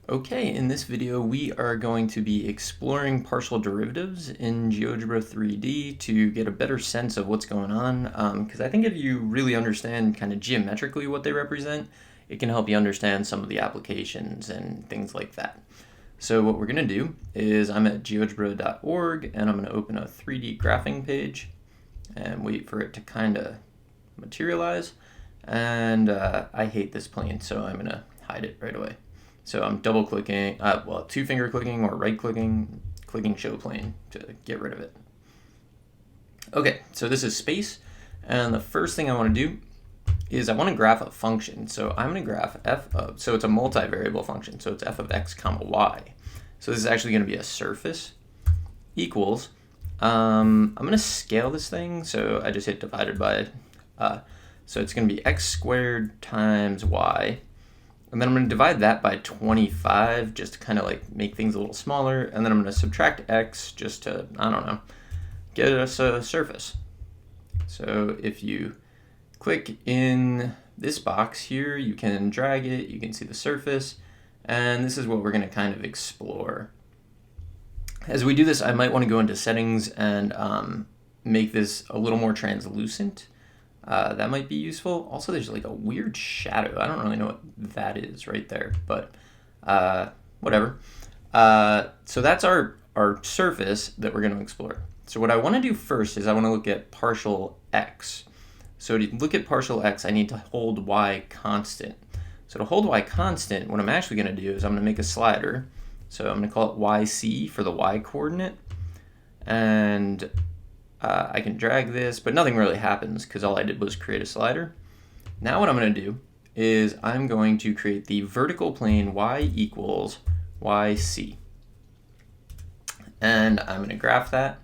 Okay, in this video we are going to be exploring partial derivatives in GeoGebra 3D to get a better sense of what's going on, because I think if you really understand kind of geometrically what they represent, it can help you understand some of the applications and things like that. So what we're going to do is I'm at geogebra.org and I'm going to open a 3D graphing page and wait for it to kind of materialize. And I hate this plane, so I'm going to hide it right away. So I'm double clicking, two finger clicking or right clicking, clicking show plane to get rid of it. Okay, so this is space. And the first thing I want to do is I want to graph a function. So I'm going to graph f of, so it's a multivariable function. So it's f of x comma y. So this is actually going to be a surface equals, I'm going to scale this thing. So I just hit divided by, so it's going to be x squared times y. And then I'm going to divide that by 25 just to kind of like make things a little smaller. And then I'm going to subtract x just to, I don't know, get us a surface. So if you click in this box here, you can drag it, you can see the surface. And this is what we're going to kind of explore. As we do this, I might want to go into settings and make this a little more translucent. That might be useful. Also, there's like a weird shadow. I don't really know what that is right there, but whatever. So that's our surface that we're going to explore. So what I want to do first is I want to look at partial x. So to look at partial x, I need to hold y constant. So to hold y constant, what I'm actually going to do is I'm going to make a slider. So I'm going to call it yc for the y coordinate. And I can drag this, but nothing really happens because all I did was create a slider. Now what I'm going to do is I'm going to create the vertical plane y equals yc. And I'm going to graph that.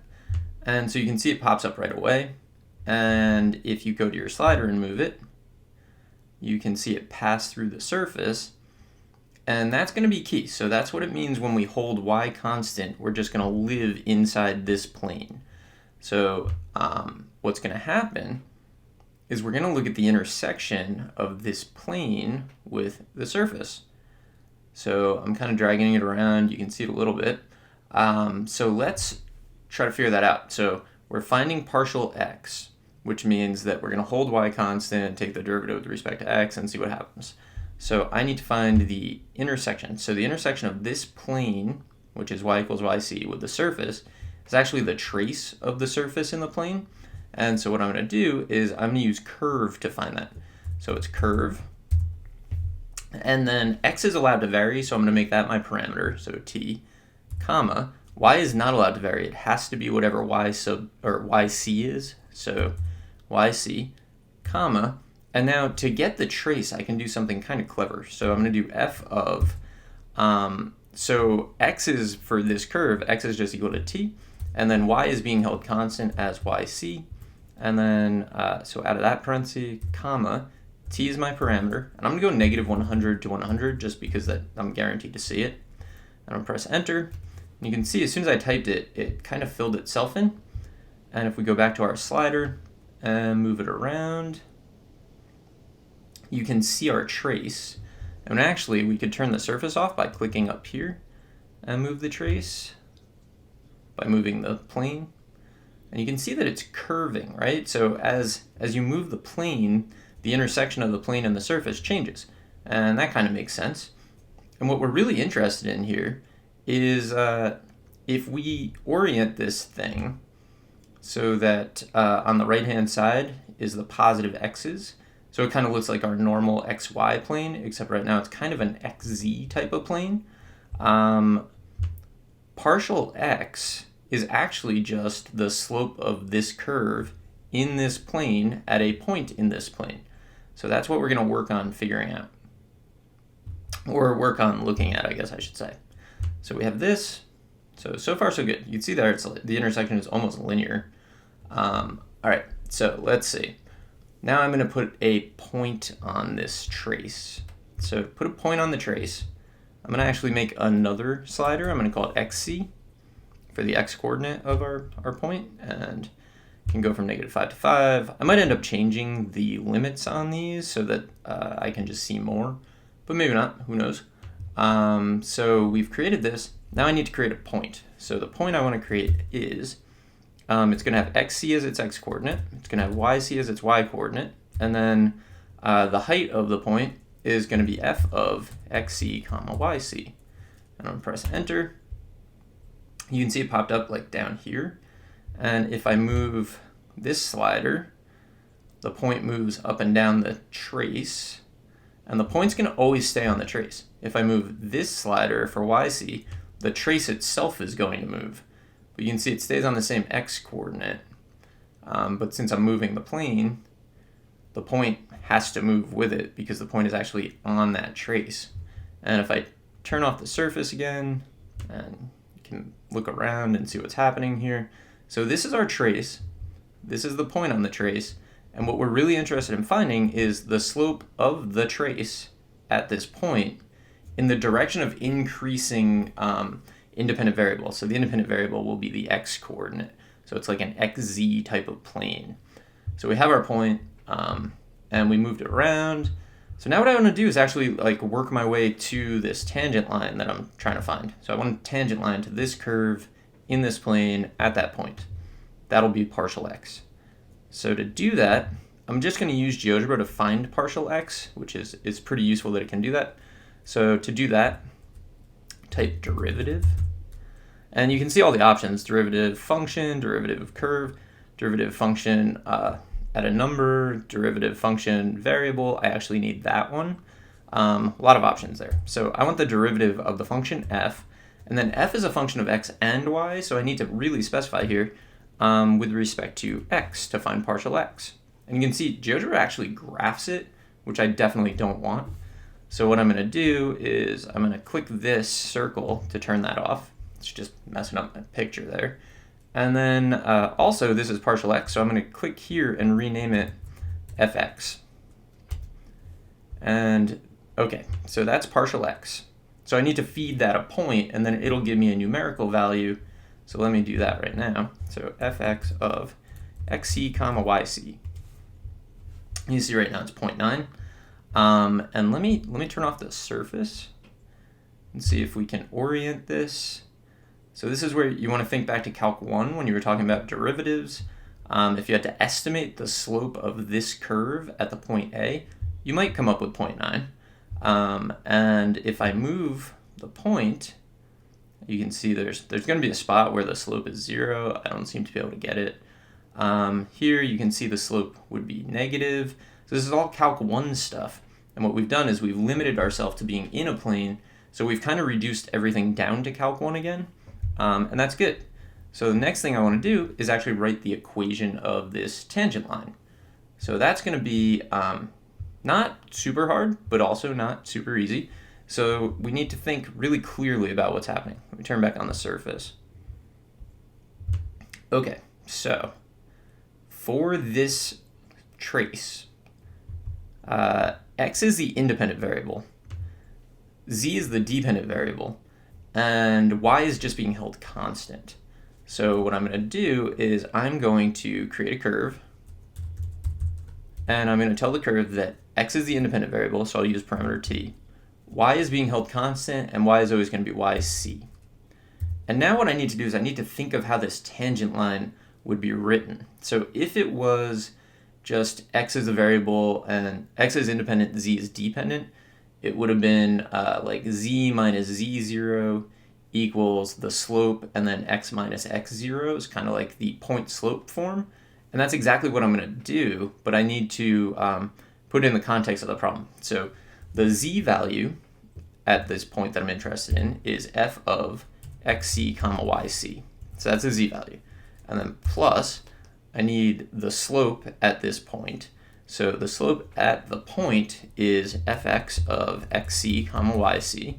And so you can see it pops up right away. And if you go to your slider and move it, you can see it pass through the surface. And that's going to be key. So that's what it means when we hold y constant. We're just going to live inside this plane. So what's going to happen is we're going to look at the intersection of this plane with the surface. So I'm kind of dragging it around. You can see it a little bit. So let's try to figure that out. So we're finding partial x, which means that we're going to hold y constant, take the derivative with respect to x, and see what happens. So I need to find the intersection. So the intersection of this plane, which is y equals yc, with the surface, is actually the trace of the surface in the plane. And so what I'm going to do is I'm going to use curve to find that. So it's curve. And then x is allowed to vary, so I'm going to make that my parameter, so t, comma. Y is not allowed to vary. It has to be whatever yc is. So yc, comma. And now to get the trace, I can do something kind of clever. So I'm going to do f of, so x is for this curve, x is just equal to t. And then y is being held constant as yc. And then, so out of that parenthesis, comma, t is my parameter. And I'm going to go negative 100 to 100 just because that I'm guaranteed to see it. And I'm going to press enter. And you can see as soon as I typed it, it kind of filled itself in. And if we go back to our slider and move it around, you can see our trace. And actually, we could turn the surface off by clicking up here and move the trace by moving the plane. And you can see that it's curving, right? So as you move the plane, the intersection of the plane and the surface changes. And that kind of makes sense. And what we're really interested in here is if we orient this thing so that on the right-hand side is the positive x's. So it kind of looks like our normal xy plane, except right now it's kind of an xz type of plane. Partial x is actually just the slope of this curve in this plane at a point in this plane. So that's what we're going to work on figuring out. Or work on looking at, I guess I should say. So we have this. So far so good. You can see there the intersection is almost linear. All right, so let's see. Now I'm going to put a point on this trace. So put a point on the trace. I'm going to actually make another slider. I'm going to call it xc for the x coordinate of our point, and can go from -5 to 5. I might end up changing the limits on these so that I can just see more, but maybe not, who knows. So we've created this. Now I need to create a point. So the point I want to create is, it's going to have xc as its x coordinate. It's going to have yc as its y coordinate. And then the height of the point is going to be f of xc comma yc. And I'm going to press enter. You can see it popped up like down here. And if I move this slider, the point moves up and down the trace. And the point's going to always stay on the trace. If I move this slider for yc, the trace itself is going to move. But you can see it stays on the same x coordinate. But since I'm moving the plane, the point has to move with it because the point is actually on that trace. And if I turn off the surface again, and you can look around and see what's happening here. So this is our trace. This is the point on the trace. And what we're really interested in finding is the slope of the trace at this point in the direction of increasing independent variable. So the independent variable will be the x coordinate. So it's like an xz type of plane. So we have our point, and we moved it around. So now what I want to do is actually like work my way to this tangent line that I'm trying to find. So I want a tangent line to this curve in this plane at that point. That'll be partial x. So to do that, I'm just going to use GeoGebra to find partial x, which is pretty useful that it can do that. So to do that, type derivative. And you can see all the options: derivative function, derivative of curve, derivative function at a number, derivative function variable. I actually need that one. A lot of options there. So I want the derivative of the function f, and then f is a function of x and y, so I need to really specify here with respect to x to find partial x. And you can see GeoGebra actually graphs it, which I definitely don't want. So what I'm going to do is I'm going to click this circle to turn that off. It's just messing up my picture there. And then also this is partial x, so I'm going to click here and rename it fx. And okay, so that's partial x. So I need to feed that a point, and then it'll give me a numerical value. So let me do that right now. So fx of xc comma yc. You see right now it's 0.9. And let me turn off the surface and see if we can orient this. So this is where you want to think back to Calc 1 when you were talking about derivatives. If you had to estimate the slope of this curve at the point A, you might come up with 0.9. And if I move the point, you can see there's going to be a spot where the slope is 0. I don't seem to be able to get it. Here you can see the slope would be negative. So this is all Calc 1 stuff. And what we've done is we've limited ourselves to being in a plane. So we've kind of reduced everything down to Calc 1 again. And that's good. So the next thing I want to do is actually write the equation of this tangent line. So that's going to be not super hard, but also not super easy. So we need to think really clearly about what's happening. Let me turn back on the surface. Okay, so for this trace, x is the independent variable, z is the dependent variable, and y is just being held constant. So what I'm going to do is I'm going to create a curve, and I'm going to tell the curve that x is the independent variable, so I'll use parameter t. Y is being held constant, and y is always going to be yc. And now what I need to do is I need to think of how this tangent line would be written. So if it was just x is a variable and x is independent, z is dependent, it would have been like z minus z0 equals the slope, and then x minus x0 is kind of like the point slope form. And that's exactly what I'm going to do, but I need to put it in the context of the problem. So the z value at this point that I'm interested in is f of xc comma yc. So that's a z value. And then plus, I need the slope at this point. So the slope at the point is fx of xc comma yc.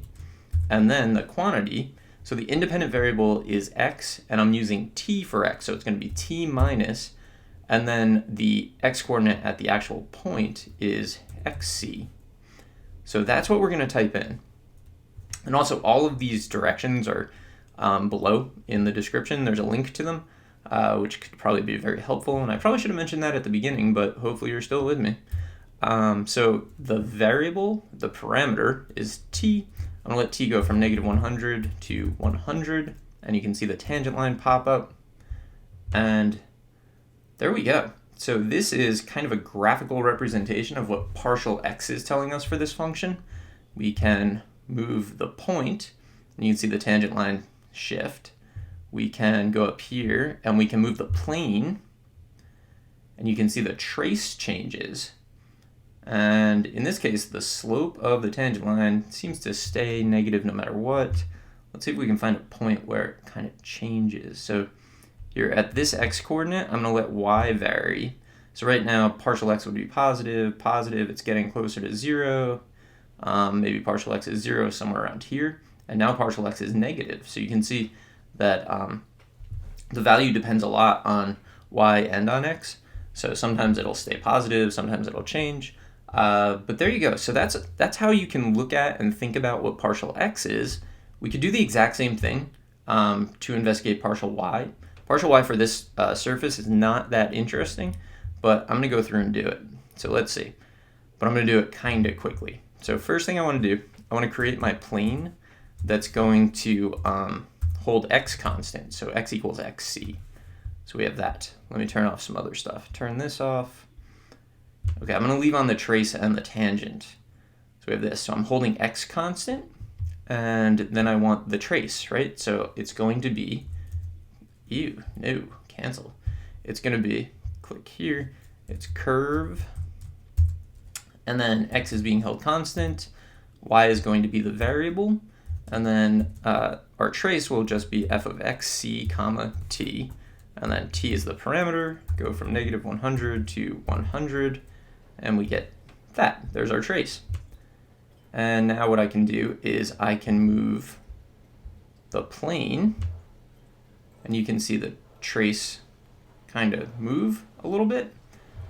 And then the quantity, so the independent variable is x, and I'm using t for x, so it's going to be t minus, and then the x coordinate at the actual point is xc. So that's what we're going to type in. And also all of these directions are below in the description. There's a link to them, which could probably be very helpful. And I probably should have mentioned that at the beginning, but hopefully you're still with me. So the variable, the parameter is t. I'm gonna let t go from negative 100 to 100, and you can see the tangent line pop up, and there we go. So this is kind of a graphical representation of what partial x is telling us for this function. We can move the point, and you can see the tangent line shift. We can go up here, and we can move the plane, and you can see the trace changes. And in this case, the slope of the tangent line seems to stay negative no matter what. Let's see if we can find a point where it kind of changes. So here at this x coordinate, I'm going to let y vary. So right now, partial x would be positive, positive, it's getting closer to 0. Maybe partial x is 0 somewhere around here. And now partial x is negative. So you can see that the value depends a lot on y and on x. So sometimes it'll stay positive, sometimes it'll change. But there you go. So that's how you can look at and think about what partial x is. We could do the exact same thing to investigate partial y. Partial y for this surface is not that interesting, but I'm going to go through and do it. So let's see. But I'm going to do it kind of quickly. So first thing I want to do, I want to create my plane that's going to hold x constant. So x equals xc. So we have that. Let me turn off some other stuff. Turn this off. Okay, I'm going to leave on the trace and the tangent. So we have this. So I'm holding x constant, and then I want the trace, right? So it's going to be, no, cancel. It's going to be, click here, it's curve, and then x is being held constant, y is going to be the variable, and then our trace will just be f of xc comma t, and then t is the parameter, go from negative 100 to 100, and we get that. There's our trace. And now what I can do is I can move the plane, and you can see the trace kind of move a little bit.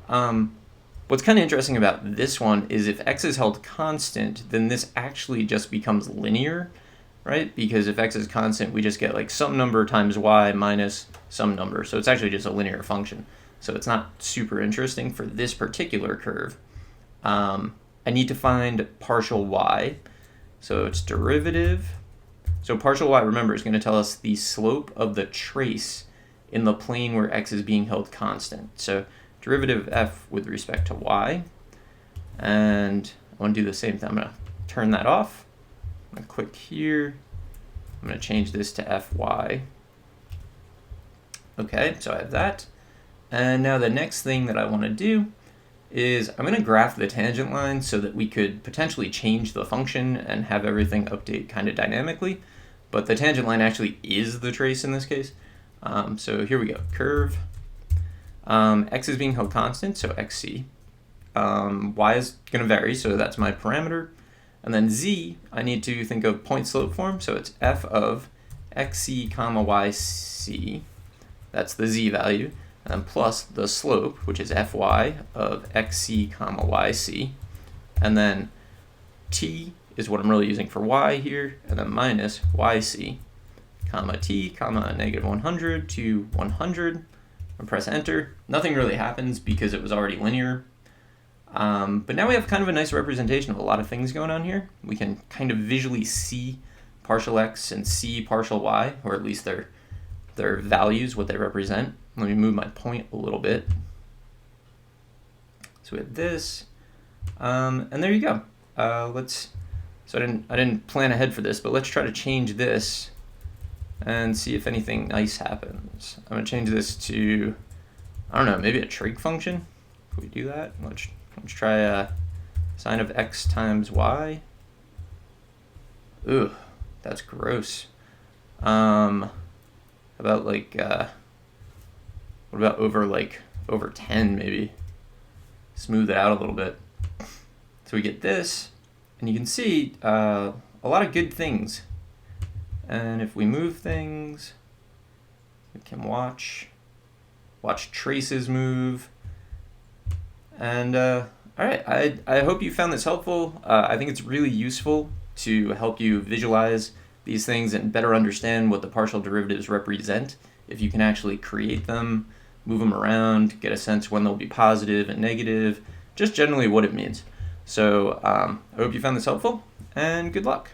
What's kind of interesting about this one is if x is held constant, then this actually just becomes linear, right? Because if x is constant, we just get like some number times y minus some number. So it's actually just a linear function. So it's not super interesting for this particular curve. I need to find partial y. So it's derivative. So partial y, remember, is going to tell us the slope of the trace in the plane where x is being held constant. So derivative of f with respect to y. And I want to do the same thing. I'm going to turn that off. I'm going to click here. I'm going to change this to fy. Okay, so I have that. And now the next thing that I want to do is I'm going to graph the tangent line so that we could potentially change the function and have everything update kind of dynamically. But the tangent line actually is the trace in this case. So here we go, curve. X is being held constant, so xc. Y is going to vary, so that's my parameter. And then z, I need to think of point slope form, so it's f of xc comma yc. That's the z value. And then plus the slope, which is fy of xc comma yc. And then t is what I'm really using for y here, and then minus yc comma t comma negative 100 to 100. And press enter. Nothing really happens because it was already linear. But now we have kind of a nice representation of a lot of things going on here. We can kind of visually see partial x and see partial y, or at least their values, what they represent. Let me move my point a little bit. So we have this, and there you go. So I didn't plan ahead for this, but let's try to change this and see if anything nice happens. I'm gonna change this to, I don't know, maybe a trig function. Can we do that? Let's try sine of x times y. Ooh, that's gross. How about like, what about over 10 maybe? Smooth it out a little bit. So we get this, and you can see a lot of good things. And if we move things, we can watch traces move. And all right, I hope you found this helpful. I think it's really useful to help you visualize these things and better understand what the partial derivatives represent. If you can actually create them, move them around, get a sense when they'll be positive and negative, just generally what it means. So I hope you found this helpful, and good luck.